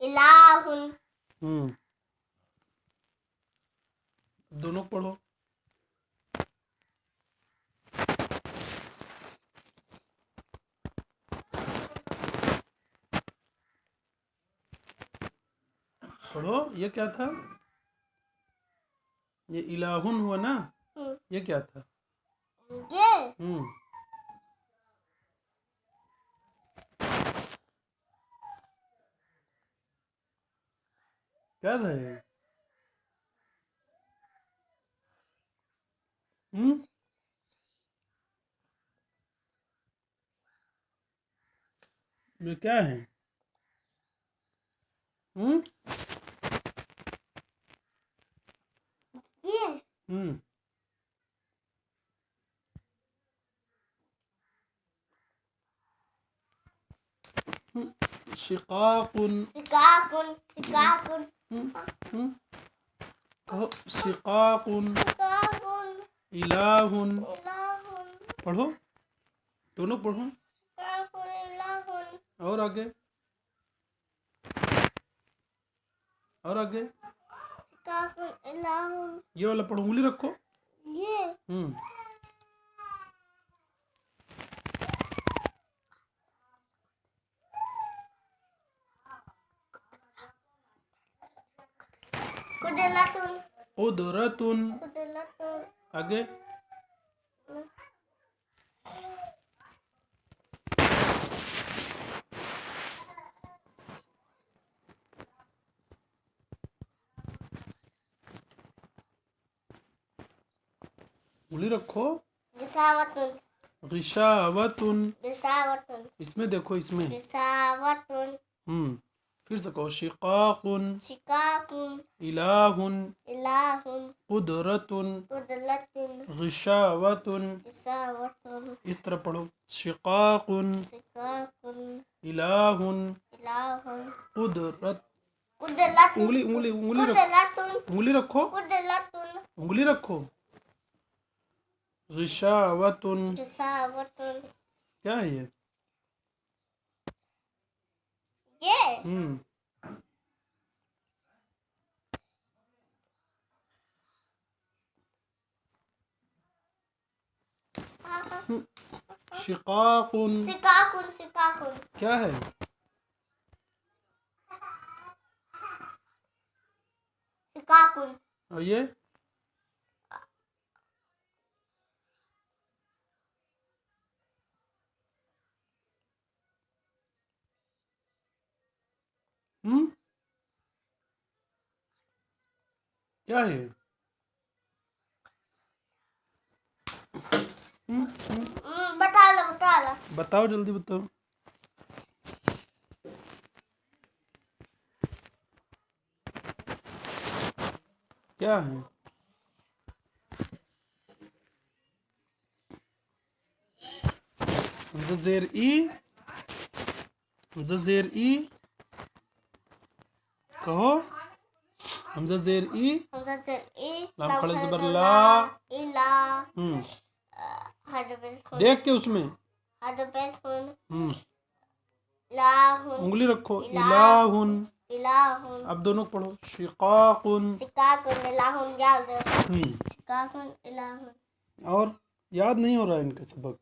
इलाहुन। दोनों पढ़ो। पढ़ो। ये क्या था? ये इलाहुन हुआ ना? ये क्या था? ये क्या था ये? ये क्या है? ये शिकाकुन। शिकाकुन। शिकाकुन। कहो शिकाकुन। शिकाकुन। इलाहुन। इलाहुन। पढ़ो, दोनों पढ़ो। शिकाकुन। इलाहुन। और आगे, और आगे। शिकाकुन। इलाहुन। ये वाला पढ़ो, उंगली रखो। ये कुदरतुन। उदरतुन। कुदरतुन। आगे, उंगली रखो। रिसावतुन। गिशावतुन। रिसावतुन। इसमें देखो, इसमें। रिसावतुन। फिर से कहो शिकाकुन। शिकाकुन। इलाहुन। इलाहुन। कुदरतुन। कुदरतुन। गिशावतुन। रिसावतुन। इस तरह पढ़ो, शिकाकुन। शिकाकुन। इलाहुन। इलाहुन। कुदरत। कुदरतुन। उंगली उंगली उंगली रखो। कुदरतुन। उंगली रखो। कुदरतुन। उंगली रखो। गिशावतुन। रिसावतुन। क्या है ये? शिकाकुन। शिकाकुन। शिकाकुन। क्या है? शिकाकुन। और ये? क्या है? बता लो, बता लो। बताओ, जल्दी बताओ। क्या है? हमजा ज़ेर ई। हमजा ज़ेर ई। कहो हमजा ज़ेर ई। हमजा ज़ेर ई। लाम खड़े ज़बर ला। इला। देख के उसमें उंगली रखो। इलाहुन। इलाहुन। अब दोनों पढ़ो, शिकाकुन। शिकाकुन। इलाहुन। याद है। शिकाकुन। इलाहुन। और याद नहीं हो रहा है इनका सबक।